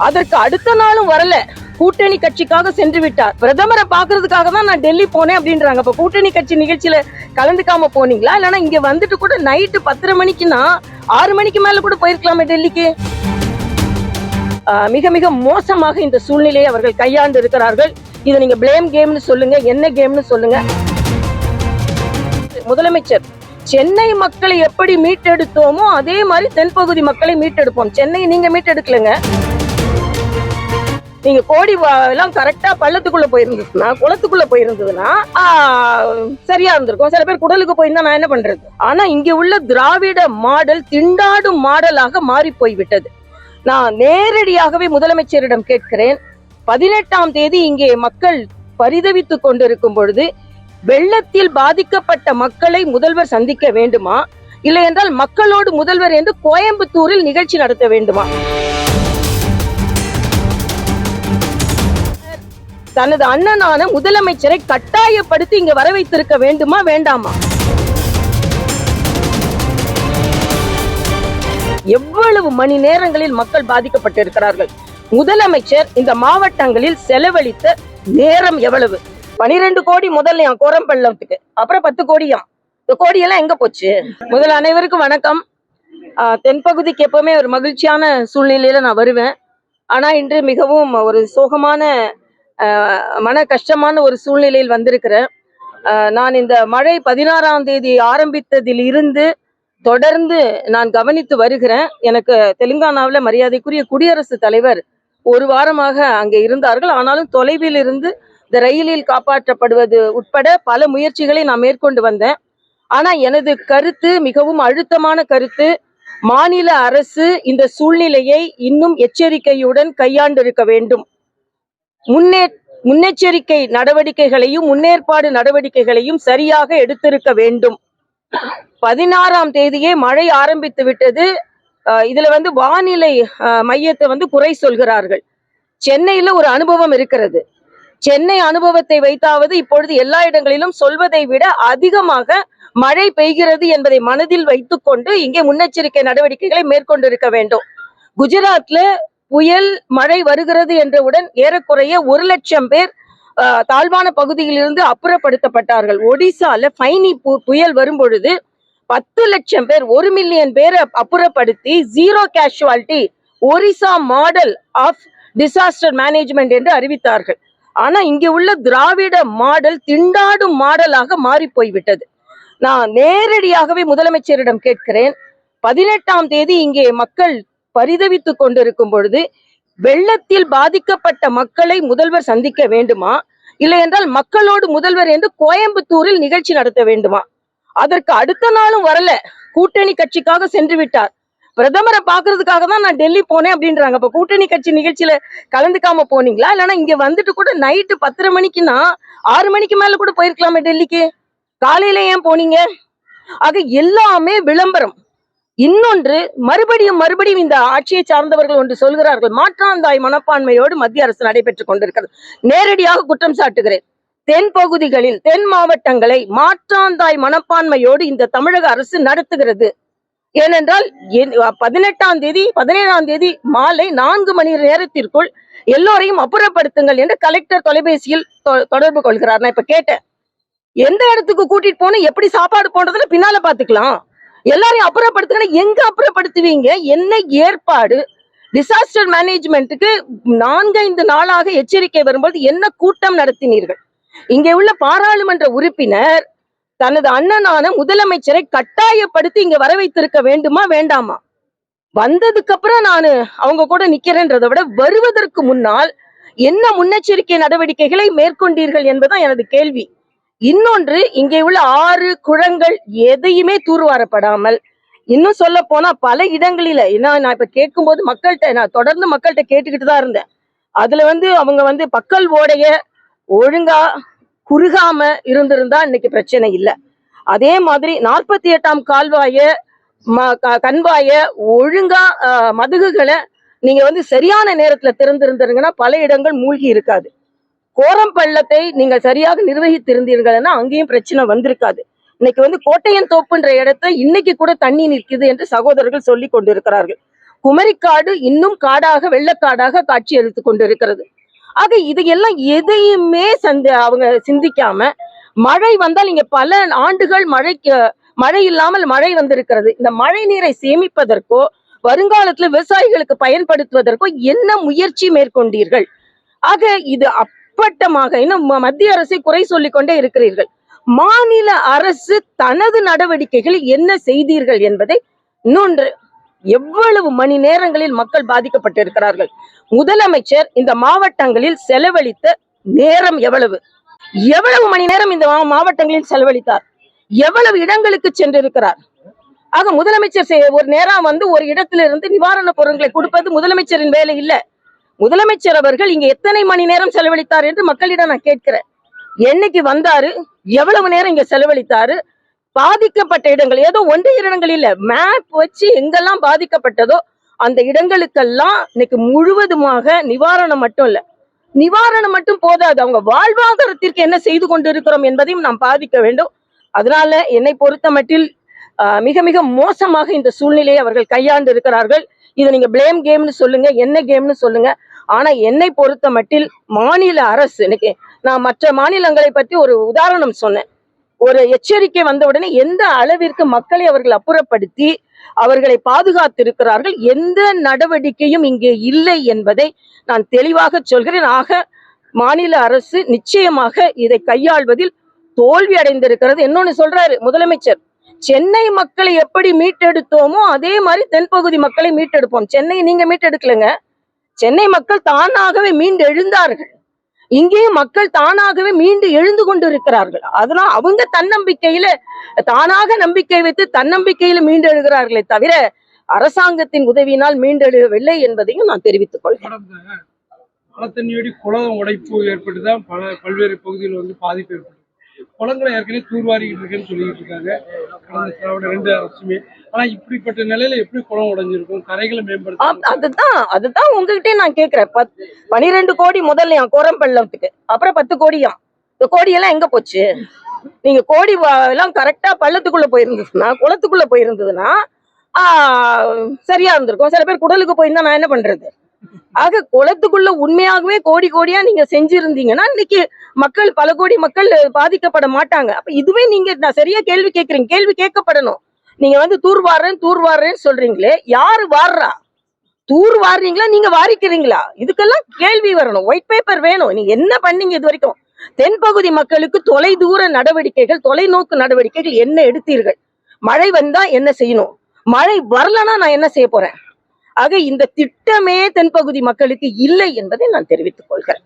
அதற்கு அடுத்த நாளும் வரல. கூட்டணி கட்சிக்காக சென்று விட்டார். பிரதமரை பாக்குறதுக்காக தான் நான் டெல்லி போனேன் அப்படின்றாங்க. அப்ப கூட்டணி கட்சி நிகழ்ச்சியில கலந்துக்காம போனீங்களா? இல்லைன்னா இங்க வந்துட்டு கூட நைட்டு 10:30 மணிக்குன்னா 6 மணிக்கு மேல கூட போயிருக்கலாமே டெல்லிக்கு. மிக மிக மோசமாக இந்த சூழ்நிலையை அவர்கள் கையாண்டு இருக்கிறார்கள். இதை நீங்க பிளேம் கேம்னு சொல்லுங்க, என்ன கேம்னு சொல்லுங்க. முதலமைச்சர் சென்னை மக்களை எப்படி மீட்டெடுத்தோமோ அதே மாதிரி தென்பகுதி மக்களை மீட்டெடுப்போம். சென்னை நீங்க மீட்டெடுக்கலங்க. நீங்க கோடி எல்லாம் கரெக்டா பள்ளத்துக்குள்ள போயிருந்ததுன்னா, குளத்துக்குள்ள போயிருந்ததுன்னா சரியா இருந்திருக்கும். சில பேர் குடலுக்கு போயிருந்தா நான் என்ன பண்றது? ஆனா இங்க உள்ள திராவிட மாடல் திண்டாடும் மாடலாக மாறி போய்விட்டது. நான் நேரடியாகவே முதலமைச்சரிடம் கேட்கிறேன். 18ஆம் தேதி இங்கே மக்கள் பரிதவித்துக் கொண்டிருக்கும் பொழுது வெள்ளத்தில் பாதிக்கப்பட்ட மக்களை முதல்வர் சந்திக்க வேண்டுமா, இல்லை என்றால் மக்களோடு முதல்வர் என்று கோயம்புத்தூரில் நிகழ்ச்சி நடத்த வேண்டுமா? தனது அண்ணனான முதலமைச்சரை கட்டாயப்படுத்தி இங்க வர வைத்திருக்க வேண்டுமா வேண்டாமா? எவ்வளவு மணி நேரங்களில் மக்கள் பாதிக்கப்பட்டிருக்கிறார்கள். முதலமைச்சர் இந்த மாவட்டங்களில் செலவழித்த நேரம் எவ்வளவு? 12 கோடி முதல்ல கோரம்பள்ளத்துக்கு, அப்புறம் 10 கோடியாம். இந்த கோடியெல்லாம் எங்க போச்சு? முதல் அனைவருக்கும் வணக்கம். தென்பகுதிக்கு எப்பவுமே ஒரு மகிழ்ச்சியான சூழ்நிலையில நான் வருவேன். ஆனா இன்று மிகவும் ஒரு சோகமான மன கஷ்டமான ஒரு சூழ்நிலையில் வந்திருக்கிறேன். நான் இந்த மழை 16ஆம் தேதி ஆரம்பித்ததில் இருந்து தொடர்ந்து நான் கவனித்து வருகிறேன். எனக்கு தெலுங்கானாவில் மரியாதைக்குரிய குடியரசுத் தலைவர் ஒரு வாரமாக அங்கே இருந்தார்கள். ஆனாலும் தொலைவில் இருந்து இந்த ரயிலில் காப்பாற்றப்படுவது உட்பட பல முயற்சிகளை நான் மேற்கொண்டு வந்தேன். ஆனா எனது கருத்து மிகவும் அழுத்தமான கருத்து. மாநில அரசு இந்த சூழ்நிலையை இன்னும் எச்சரிக்கையுடன் கையாண்டிருக்க வேண்டும். முன்னெச்சரிக்கை நடவடிக்கைகளையும் முன்னேற்பாடு நடவடிக்கைகளையும் சரியாக எடுத்திருக்க வேண்டும். 16ஆம் தேதியே மழை ஆரம்பித்து விட்டது. இதுல வானிலை மையத்தை குறை சொல்கிறார்கள். சென்னையில ஒரு அனுபவம் இருக்கிறது. சென்னை அனுபவத்தை வைத்தாவது இப்பொழுது எல்லா இடங்களிலும் சொல்வதை விட அதிகமாக மழை பெய்கிறது என்பதை மனதில் வைத்துக் கொண்டு இங்கே முன்னெச்சரிக்கை நடவடிக்கைகளை மேற்கொண்டிருக்க வேண்டும். குஜராத்ல புயல் மழை வருகிறது என்றவுடன் ஏறக்குறைய 1 லட்சம் பேர் தாழ்வான பகுதியில் இருந்து அப்புறப்படுத்தப்பட்டார்கள். ஒடிசால ஃபைனி புயல் வரும் பொழுது 10 லட்சம் பேர், 1 மில்லியன் பேரை அப்புறப்படுத்தி zero casualty Orissa model of disaster management என்று அறிவித்தார்கள். ஆனா இங்க உள்ள திராவிட மாடல் திண்டாடும் மாடலாக மாறி போய்விட்டது. நான் நேரடியாகவே முதலமைச்சரிடம் கேட்கிறேன். 18ஆம் தேதி இங்கே மக்கள் பரிதவித்துக் கொண்டிருக்கும் பொழுது வெள்ளத்தில் பாதிக்கப்பட்ட மக்களை முதல்வர் சந்திக்க வேண்டுமா, இல்லை என்றால் மக்களோடு முதல்வர் என்று கோயம்புத்தூரில் நிகழ்ச்சி நடத்த வேண்டுமா? அதற்கு அடுத்த நாளும் வரல. கூட்டணி கட்சிக்காக சென்று விட்டார். பிரதமரை பாக்குறதுக்காக தான் நான் டெல்லி போனேன் அப்படின்றாங்க. அப்ப கூட்டணி கட்சி நிகழ்ச்சியில கலந்துக்காம போனீங்களா? இல்லைன்னா இங்க வந்துட்டு கூட நைட்டு 10:30 மணிக்குன்னா 6 மணிக்கு மேல கூட போயிருக்கலாமே டெல்லிக்கு. காலையில ஏன் போனீங்க? ஆக எல்லாமே விளம்பரம். இன்னொன்று, மறுபடியும் இந்த ஆட்சியை சார்ந்தவர்கள் ஒன்று சொல்கிறார்கள். மாற்றாந்தாய் மனப்பான்மையோடு மத்திய அரசு நடைபெற்றுக் கொண்டிருக்கிறது. நேரடியாக குற்றம் சாட்டுகிறேன். தென் பகுதிகளில், தென் மாவட்டங்களை மாற்றாந்தாய் மனப்பான்மையோடு இந்த தமிழக அரசு நடத்துகிறது. ஏனென்றால் 18ஆம் தேதி 17ஆம் தேதி மாலை 4 மணி நேரத்திற்குள் எல்லோரையும் அப்புறப்படுத்துங்கள் என்று கலெக்டர் தொலைபேசியில் தொடர்பு கொள்கிறார். நான் இப்ப கேட்டேன், எந்த இடத்துக்கு கூட்டிட்டு போன, எப்படி சாப்பாடு போன்றதுல பின்னால பாத்துக்கலாம், எல்லாரையும் அப்புறப்படுத்துங்க. எங்க அப்புறப்படுத்துவீங்க? என்ன ஏற்பாடு? டிசாஸ்டர் மேனேஜ்மெண்ட்டுக்கு 4-5 நாளாக எச்சரிக்கை வரும்போது என்ன கூட்டம் நடத்தினீர்கள்? இங்கே உள்ள பாராளுமன்ற உறுப்பினர் தனது அண்ணனான முதலமைச்சரை கட்டாயப்படுத்தி இங்க வர வைத்திருக்க வேண்டுமா வேண்டாமா? வந்ததுக்கு அப்புறம் நான் அவங்க கூட நிக்கிறேன்றதை விட வருவதற்கு முன்னால் என்ன முன்னெச்சரிக்கை நடவடிக்கைகளை மேற்கொண்டீர்கள் என்பதுதான் எனது கேள்வி. இன்னொன்று, இங்கே உள்ள ஆறு குளங்கள் எதையுமே தூர்வாரப்படாமல், இன்னும் சொல்ல போனா பல இடங்களில, நான் இப்ப கேட்கும் போது நான் தொடர்ந்து மக்கள்கிட்ட கேட்டுக்கிட்டு தான் இருந்தேன். அதுல அவங்க பக்கல் ஓடைய ஒழுங்கா குறுகாம இருந்திருந்தா இன்னைக்கு பிரச்சனை இல்லை. அதே மாதிரி 48ஆம் கால்வாய கண்வாய ஒழுங்கா மதுகுகளை நீங்க சரியான நேரத்துல திறந்திருந்தீங்கன்னா பல இடங்கள் மூழ்கி இருக்காது. கோரம்பள்ளத்தை நீங்க சரியாக நிர்வகித்திருந்தீர்கள்னா அங்கேயும் பிரச்சனை வந்திருக்காது. இன்னைக்கு கோட்டையன் தோப்புன்ற இடத்துல இன்னைக்கு கூட தண்ணி நிற்குது என்று சகோதரர்கள் சொல்லி கொண்டிருக்கிறார்கள். குமரிக்காடு இன்னும் காடாக வெள்ளக்காடாக காட்சி அளித்துக் கொண்டிருக்கிறது. ஆக இதையெல்லாம் எதையுமே அவங்க சிந்திக்காம, மழை வந்தால் இங்க பல ஆண்டுகள் மழை இல்லாமல் மழை வந்திருக்கிறது. இந்த மழை நீரை சேமிப்பதற்கோ வருங்காலத்துல விவசாயிகளுக்கு பயன்படுத்துவதற்கோ என்ன முயற்சி மேற்கொண்டீர்கள்? ஆக இது அப்பட்டமாக இன்னும் மத்திய அரசை குறை சொல்லிக் கொண்டே இருக்கிறீர்கள். மாநில அரசு தனது நடவடிக்கைகளில் என்ன செய்தீர்கள் என்பதை இன்னொன்று, எவ்வளவு மணி நேரங்களில் மக்கள் பாதிக்கப்பட்டிருக்கிறார்கள். முதலமைச்சர் இந்த மாவட்டங்களில் செலவழித்த நேரம் எவ்வளவு மணி நேரம் இந்த மாவட்டங்களில் செலவழித்தார், எவ்வளவு இடங்களுக்கு சென்றிருக்கிறார். ஆக முதலமைச்சர் ஒரு நேரம் ஒரு இடத்திலிருந்து நிவாரண பொருட்களை கொடுப்பது முதலமைச்சரின் வேலை இல்ல. முதலமைச்சர் அவர்கள் இங்க எத்தனை மணி நேரம் செலவழித்தார் என்று மக்களிடம் நான் கேட்கிறேன். என்னைக்கு வந்தாரு, எவ்வளவு நேரம் இங்க செலவழித்தாரு, பாதிக்கப்பட்ட இடங்கள் ஏதோ ஒன்று இடங்கள் இல்ல, மேப் வச்சு எங்கெல்லாம் பாதிக்கப்பட்டதோ அந்த இடங்களுக்கெல்லாம் இன்னைக்கு முழுவதுமாக நிவாரணம் மட்டும் இல்ல, நிவாரணம் மட்டும் போதாது, அவங்க வாழ்வாதாரத்திற்கு என்ன செய்து கொண்டிருக்கிறோம் என்பதையும் நாம் பாதிக்க வேண்டும். அதனால என்னை பொறுத்த மட்டில் மிக மிக மோசமாக இந்த சூழ்நிலையை அவர்கள் கையாண்டு இருக்கிறார்கள். இதை நீங்க பிளேம் கேம்னு சொல்லுங்க, என்ன கேம்னு சொல்லுங்க. ஆனா என்னை பொறுத்த மட்டில் மாநில அரசு, இன்னைக்கு நான் மற்ற மாநிலங்களை பற்றி ஒரு உதாரணம் சொன்னேன். ஒரு எச்சரிக்கை வந்த உடனே எந்த அளவிற்கு மக்களை அவர்கள் அப்புறப்படுத்தி அவர்களை பாதுகாத்திருக்கிறார்கள், எந்த நடவடிக்கையும் இங்கே இல்லை என்பதை நான் தெளிவாக சொல்கிறேன். ஆக மாநில அரசு நிச்சயமாக இதை கையாள்வதில் தோல்வி அடைந்திருக்கிறது. இன்னொன்னு சொல்றாரு முதலமைச்சர், சென்னை மக்களை எப்படி மீட்டெடுத்தோமோ அதே மாதிரி தென்பகுதி மக்களை மீட்டெடுப்போம். சென்னை நீங்க மீட்டெடுக்கலங்க, சென்னை மக்கள் தானாகவே மீண்டு எழுந்தார்கள். இங்கேயும் மக்கள் தானாகவே மீண்டு எழுந்து கொண்டு இருக்கிறார்கள். அதனால அவங்க தன்னம்பிக்கையில தானாக நம்பிக்கை வைத்து தன்னம்பிக்கையில மீண்டு எழுகிறார்களே தவிர அரசாங்கத்தின் உதவியினால் மீண்டெழுகவில்லை என்பதையும் நான் தெரிவித்துக் கொள்கிறேன். பலத்தண்ணியோடி குளம் உடைப்பு ஏற்பட்டுதான் பல்வேறு பகுதியில் பாதிப்பு ஏற்பட்டு குளங்களை ஏற்கனவே தூர்வாரிக்கிட்டு இருக்குன்னு சொல்லிட்டு இருக்காங்க கடந்த திராவிட 2 அரசுமே. ஆனா இப்படிப்பட்ட நிலையில எப்படி குளம் உடைஞ்சிருக்கும், கரைகளை மேம்படுத்த அதுதான் உங்ககிட்டே நான் கேட்கிறேன். 12 கோடி முதல்ல கோரம்பள்ளத்துக்கு, அப்புறம் 10 கோடியாம். இந்த கோடியெல்லாம் எங்க போச்சு? நீங்க கோடி எல்லாம் கரெக்டா பள்ளத்துக்குள்ள போயிருந்ததுன்னா, குளத்துக்குள்ள போயிருந்ததுன்னா சரியா இருந்திருக்கும். சில பேர் குடலுக்கு போயிருந்தா நான் என்ன பண்றது? ஆக குளத்துக்குள்ள உண்மையாகவே கோடி கோடியா நீங்க செஞ்சிருந்தீங்கன்னா இன்னைக்கு மக்கள், பல கோடி மக்கள் பாதிக்கப்பட மாட்டாங்க. அப்ப இதுவே நீங்க நான் சரியா கேள்வி கேட்கறீங்க, கேள்வி கேட்கப்படணும். நீங்க தூர்வாடுறேன்னு சொல்றீங்களே, யாரு வாடுறா? தூர் வாடுறீங்களா, நீங்க வாரிக்கிறீங்களா? இதுக்கெல்லாம் கேள்வி வரணும், ஒயிட் பேப்பர் வேணும். நீங்க என்ன பண்ணீங்க இது வரைக்கும்? தென்பகுதி மக்களுக்கு தொலைதூர நடவடிக்கைகள், தொலைநோக்கு நடவடிக்கைகள் என்ன எடுத்தீர்கள்? மழை வந்தா என்ன செய்யணும், மழை வரலன்னா நான் என்ன செய்ய போறேன்? ஆக இந்த திட்டமே தென்பகுதி மக்களுக்கு இல்லை என்பதை நான் தெரிவித்துக் கொள்கிறேன்.